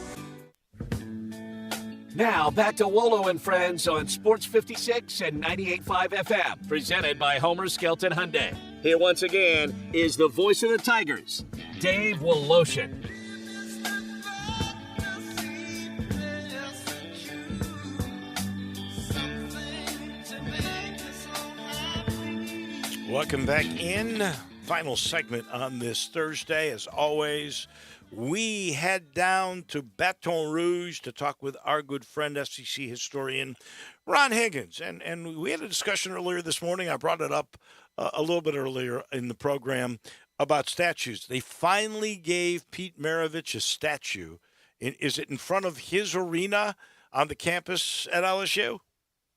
Now back to Wolo and Friends on Sports 56 and 98.5 FM, presented by Homer Skelton Hyundai. Here once again is the voice of the Tigers, Dave Woloshin. Welcome back in. Final segment on this Thursday. As always, we head down to Baton Rouge to talk with our good friend, SEC historian Ron Higgins. And we had a discussion earlier this morning. I brought it up a little bit earlier in the program about statues. They finally gave Pete Maravich a statue. Is it in front of his arena on the campus at LSU?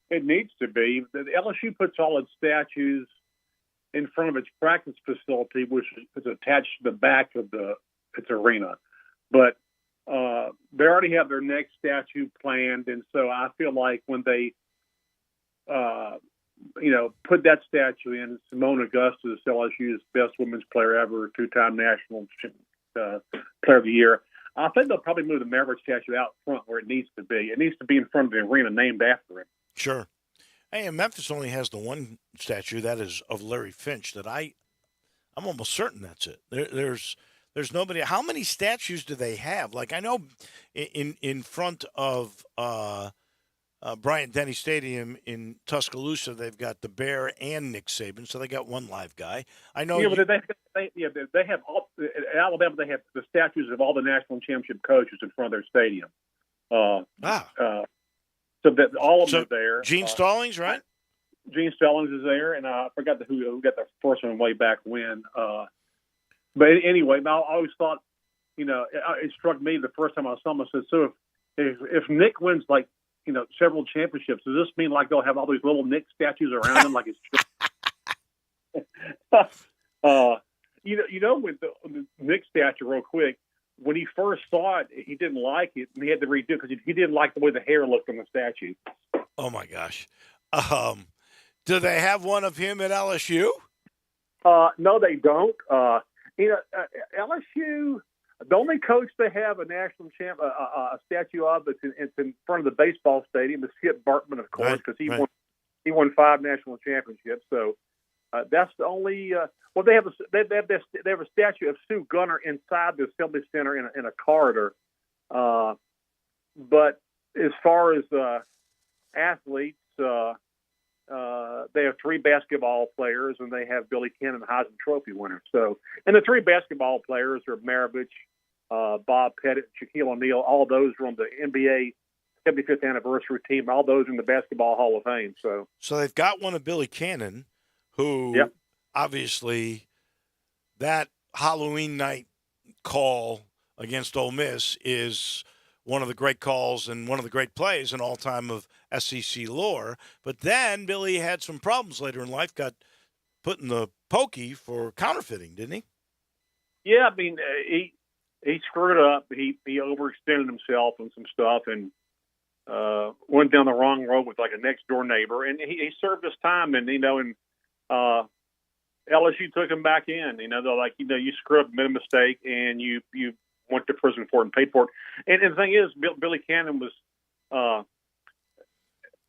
It needs to be. The LSU puts all its statues in front of its practice facility, which is attached to the back of its arena. But they already have their next statue planned, and so I feel like when they, put that statue in, Simone Augustus, LSU's best women's player ever, 2-time national player of the year, I think they'll probably move the Maverick statue out front where it needs to be. It needs to be in front of the arena named after him. Sure. Hey, and Memphis only has the one statue, that is of Larry Finch, that I'm almost certain that's it. There's nobody. How many statues do they have? Like, I know in front of Bryant Denny Stadium in Tuscaloosa, they've got the Bear and Nick Saban, so they got one live guy. I know. Yeah, but they have all, at Alabama. They have the statues of all the national championship coaches in front of their stadium. So that all of them are there. Gene Stallings, right? Gene Stallings is there, and I forgot who got the first one way back when. But anyway, I always thought, it struck me the first time I saw him. I said, so if Nick wins several championships, does this mean they'll have all these little Nick statues around him like it's? With the Nick statue, real quick, when he first saw it, he didn't like it, and he had to redo it because he didn't like the way the hair looked on the statue. Oh my gosh! Do they have one of him at LSU? No, they don't. LSU, the only coach they have a national champ, a statue of it's in front of the baseball stadium is Skip Bartman, of course, because he won 5 national championships. So that's the only. They have a statue of Sue Gunner inside the Assembly Center in a corridor. But as far as athletes, they have 3 basketball players, and they have Billy Cannon, Heisman Trophy winner. So, and the 3 basketball players are Maravich, Bob Pettit, Shaquille O'Neal. All those are on the NBA 75th anniversary team. All those are in the Basketball Hall of Fame. So they've got one of Billy Cannon, who obviously that Halloween night call against Ole Miss is one of the great calls and one of the great plays in all time of SEC lore. But then Billy had some problems later in life, got put in the pokey for counterfeiting, didn't he? Yeah, I mean, he screwed up. He overextended himself on some stuff and went down the wrong road with a next door neighbor. And he served his time, and LSU took him back in. They're like, you screwed up, made a mistake, and you went to prison for it and paid for it. And the thing is, Billy Cannon was,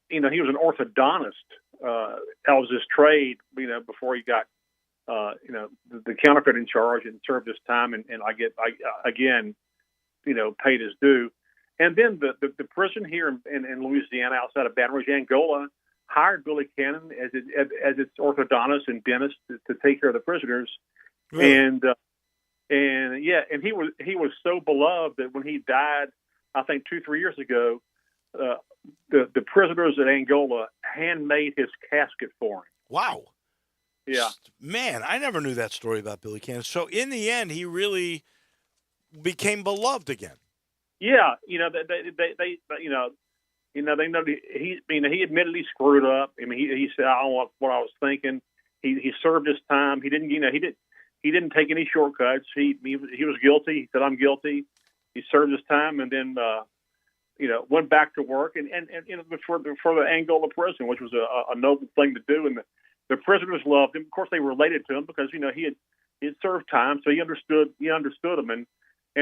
he was an orthodontist. That was his trade, before he got, the counterfeiting charge and served his time. And paid his due. And then the prison here in Louisiana, outside of Baton Rouge, Angola, hired Billy Cannon as its orthodontist and dentist to take care of the prisoners. Really? And he was so beloved that when he died, I think 2-3 years ago, the prisoners at Angola handmade his casket for him. Wow. Yeah. Man, I never knew that story about Billy Cannon. So in the end, he really became beloved again. Yeah, they know he admitted he screwed up. I mean, he said, "I don't want what I was thinking." He served his time. He didn't, he didn't take any shortcuts. He was guilty. He said, "I'm guilty." He served his time, and then went back to work and for the Angola prison, which was a noble thing to do. And the prisoners loved him. Of course, they related to him because he had served time, so he understood them. And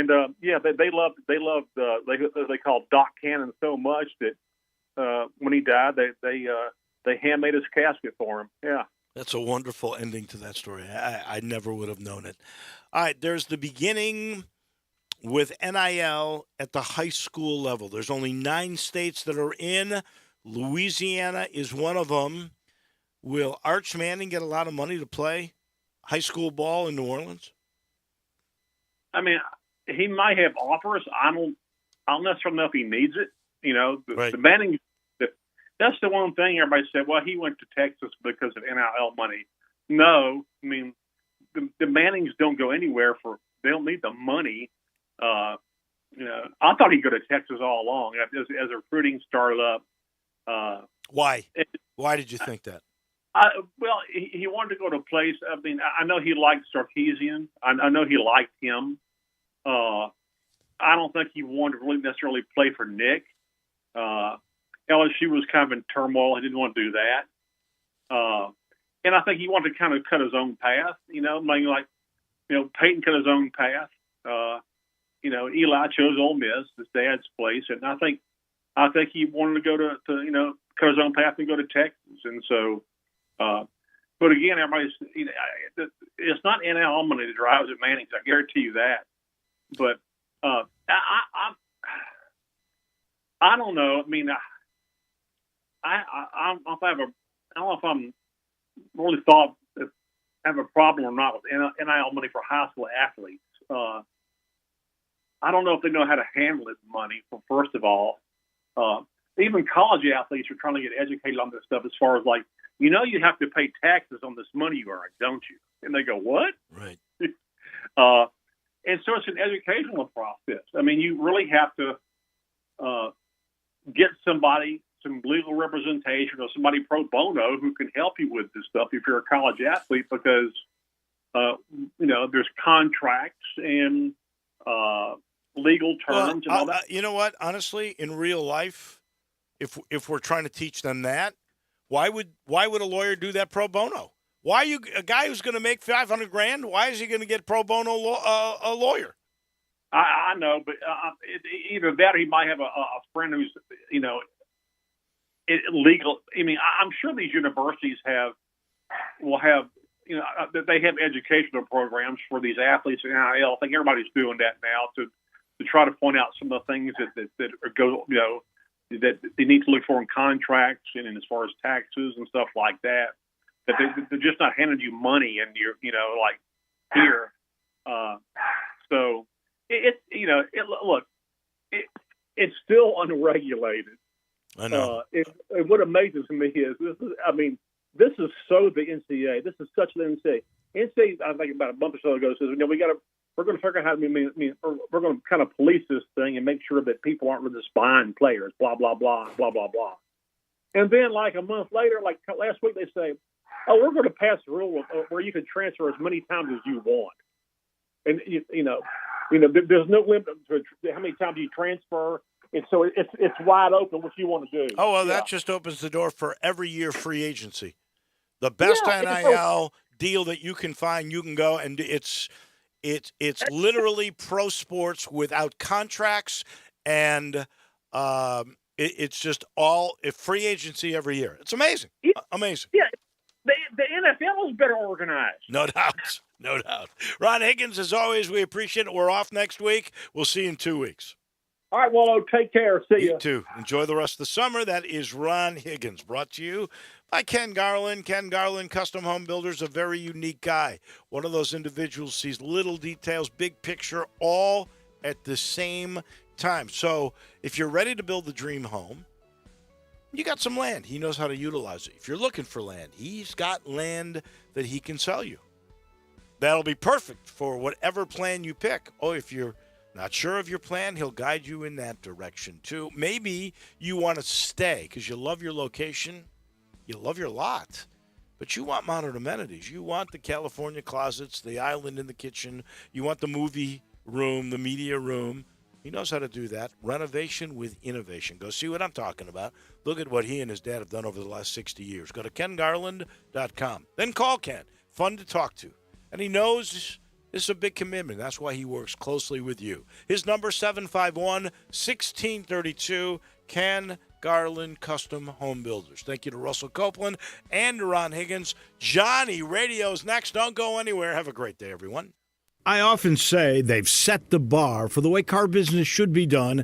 they loved they called Doc Cannon so much that when he died, they handmade his casket for him. Yeah, that's a wonderful ending to that story. I never would have known it. All right, there's the beginning with NIL at the high school level. There's only 9 states that are in. Louisiana is one of them. Will Arch Manning get a lot of money to play high school ball in New Orleans? I mean, he might have offers. I don't necessarily know if he needs it. The Manning, that's the one thing everybody said, well, he went to Texas because of NIL money. No, I mean, the Mannings don't go anywhere they don't need the money. I thought he'd go to Texas all along as recruiting started up. Why? Why did you think that? Well, he wanted to go to a place. I mean, I know he liked Sarkisian. I know he liked him. I don't think he wanted to really necessarily play for Nick. LSU was kind of in turmoil. He didn't want to do that. And I think he wanted to kind of cut his own path, Peyton cut his own path. Eli chose Ole Miss, his dad's place. And I think he wanted to go to cut his own path and go to Texas. And so, but again, everybody's, it's not NIL money that drives at Manning's. I guarantee you that. But I don't know. I mean, I don't know if I'm really thought if I have a problem or not with NIL money for high school athletes. I don't know if they know how to handle this money. First of all, even college athletes are trying to get educated on this stuff as far as like, you have to pay taxes on this money you earn, don't you? And they go, what? Right. And so it's an educational process. I mean, you really have to get somebody, some legal representation or somebody pro bono who can help you with this stuff if you're a college athlete, because, there's contracts and legal terms and all that. You know what? Honestly, in real life, if we're trying to teach them that, why would a lawyer do that pro bono? Why are you a guy who's going to make $500,000? Why is he going to get pro bono a lawyer? I know, but either that or he might have a friend who's legal. I mean, I'm sure these universities will have they have educational programs for these athletes in NIL. I think everybody's doing that now to try to point out some of the things that go that they need to look for in contracts and as far as taxes and stuff like that. That they're just not handing you money and you're like here. So it's still unregulated. I know. What amazes me is this is so the NCAA. This is such the NCAA. NCAA, I think about a month or so ago, says we're going to figure out how to we're going to kind of police this thing and make sure that people aren't really spying players. Blah blah blah blah blah blah. And then like a month later, like last week, they say, "Oh, we're going to pass a rule where you can transfer as many times as you want." And there's no limit to how many times you transfer. And so it's wide open what you want to do. Oh, well, that just opens the door for every year free agency. The best NIL deal that you can find, you can go, and it's literally pro sports without contracts, and it's just all free agency every year. It's amazing. Amazing. Yeah, the NFL is better organized. No doubt. No doubt. Ron Higgins, as always, we appreciate it. We're off next week. We'll see you in 2 weeks. All right, Wolo, take care. See you. You too. Enjoy the rest of the summer. That is Ron Higgins, brought to you by Ken Garland. Ken Garland, Custom Home Builders, a very unique guy. One of those individuals sees little details, big picture, all at the same time. So if you're ready to build the dream home, you got some land. He knows how to utilize it. If you're looking for land, he's got land that he can sell you. That'll be perfect for whatever plan you pick. Oh, if you're not sure of your plan, he'll guide you in that direction too. Maybe you want to stay because you love your location, you love your lot, but you want modern amenities. You want the California closets, the island in the kitchen. You want the movie room, the media room. He knows how to do that. Renovation with innovation. Go see what I'm talking about. Look at what he and his dad have done over the last 60 years. Go to kengarland.com. Then call Ken. Fun to talk to. And he knows this is a big commitment. That's why he works closely with you. His number, 751-1632, Ken Garland Custom Home Builders. Thank you to Russell Copeland and to Ron Higgins. Johnny, radio's next. Don't go anywhere. Have a great day, everyone. I often say they've set the bar for the way car business should be done,